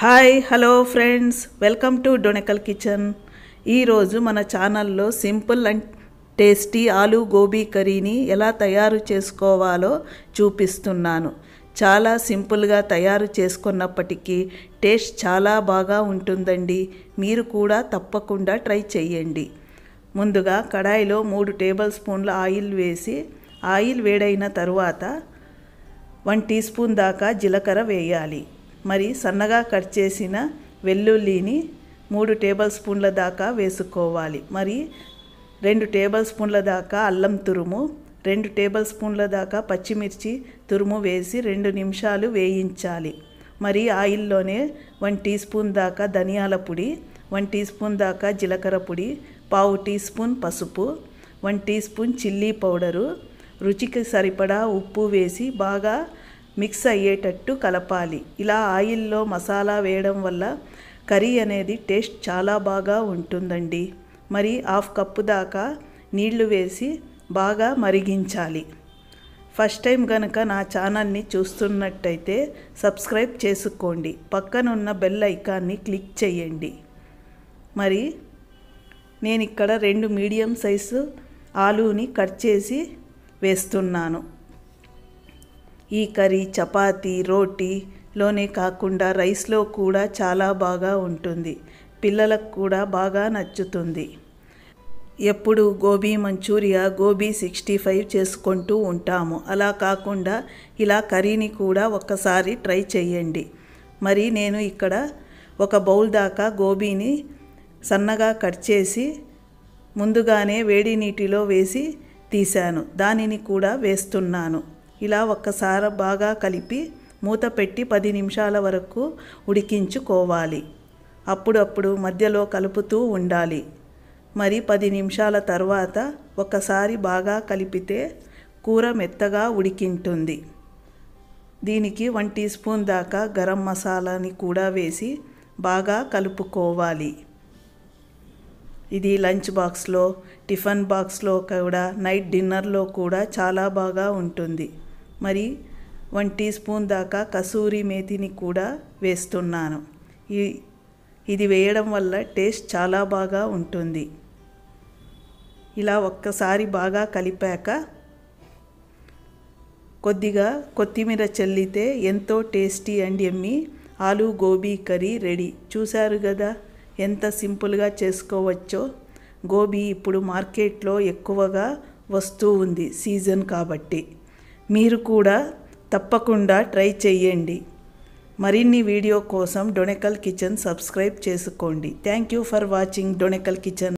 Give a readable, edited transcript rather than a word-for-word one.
Hi hello friends, welcome to డొనెకల్ kitchen. ఈరోజు మన ఛానల్లో simple and tasty aloo gobi కర్రీని ఎలా తయారు చేసుకోవాలో చూపిస్తున్నాను. చాలా సింపుల్గా తయారు చేసుకున్నప్పటికీ టేస్ట్ చాలా బాగా ఉంటుందండి. మీరు కూడా తప్పకుండా ట్రై చేయండి. ముందుగా కడాయిలో 3 టేబుల్ స్పూన్ల ఆయిల్ వేసి ఆయిల్ వేడైన తరువాత 1 టీ స్పూన్ దాకా జీలకర్ర వేయాలి. మరి సన్నగా కట్ చేసిన వెల్లుల్లిని 3 టేబుల్ స్పూన్ల దాకా వేసుకోవాలి. మరి 2 టేబుల్ స్పూన్ల దాకా అల్లం తురుము, 2 టేబుల్ స్పూన్ల దాకా పచ్చిమిర్చి తురుము వేసి 2 నిమిషాలు వేయించాలి. మరి ఆయిల్లోనే 1 టీ స్పూన్ దాకా ధనియాల పొడి, 1 టీ స్పూన్ దాకా జీలకర్ర పొడి, 1/2 టీ స్పూన్ పసుపు, 1 టీ స్పూన్ చిల్లీ పౌడరు, రుచికి సరిపడా ఉప్పు వేసి బాగా మిక్స్ అయ్యేటట్టు కలపాలి. ఇలా ఆయిల్లో మసాలా వేయడం వల్ల కర్రీ అనేది టేస్ట్ చాలా బాగా ఉంటుందండి. మరి 1/2 కప్పు దాకా నీళ్లు వేసి బాగా మరిగించాలి. ఫస్ట్ టైం కనుక నా ఛానల్ని చూస్తున్నట్టయితే సబ్స్క్రైబ్ చేసుకోండి. పక్కనున్న బెల్ ఐకాన్ని క్లిక్ చేయండి. మరి నేను ఇక్కడ 2 మీడియం సైజు ఆలూని కట్ చేసి వేస్తున్నాను. ఈ కర్రీ చపాతీ, రోటీలోనే కాకుండా రైస్లో కూడా చాలా బాగా ఉంటుంది. పిల్లలకు కూడా బాగా నచ్చుతుంది. ఎప్పుడు గోబీ మంచూరియా, గోబీ 65 చేసుకుంటూ ఉంటాము. అలా కాకుండా ఇలా కర్రీని కూడా ఒక్కసారి ట్రై చేయండి. మరి నేను ఇక్కడ 1 బౌల్ దాకా గోబీని సన్నగా కట్ చేసి ముందుగానే వేడి నీటిలో వేసి తీశాను. దానిని కూడా వేస్తున్నాను. ఇలా ఒక్కసారి బాగా కలిపి మూత పెట్టి 10 నిమిషాల వరకు ఉడికించుకోవాలి. అప్పుడప్పుడు మధ్యలో కలుపుతూ ఉండాలి. మరి 10 నిమిషాల తర్వాత ఒకసారి బాగా కలిపితే కూర మెత్తగా ఉడికింటుంది. దీనికి 1 టీ స్పూన్ దాకా గరం మసాలాని కూడా వేసి బాగా కలుపుకోవాలి. ఇది లంచ్ బాక్స్లో, టిఫిన్ బాక్స్లో కూడా, నైట్ డిన్నర్లో కూడా చాలా బాగా ఉంటుంది. మరి 1 టీ స్పూన్ దాకా కసూరి మేతిని కూడా వేస్తున్నాను. ఇది వేయడం వల్ల టేస్ట్ చాలా బాగా ఉంటుంది. ఇలా ఒక్కసారి బాగా కలిపాక కొద్దిగా కొత్తిమీర చల్లితే ఎంతో tasty and yummy aloo gobi curry ready. చూశారు కదా ఎంత సింపుల్గా చేసుకోవచ్చో. గోబీ ఇప్పుడు మార్కెట్లో ఎక్కువగా వస్తూ ఉంది, సీజన్ కాబట్టి. మీరు కూడా తప్పకుండా ట్రై చేయండి. మరిన్ని వీడియో కోసం డొనెకల్ కిచెన్ సబ్స్క్రైబ్ చేసుకోండి. Thank you for watching డొనెకల్ kitchen.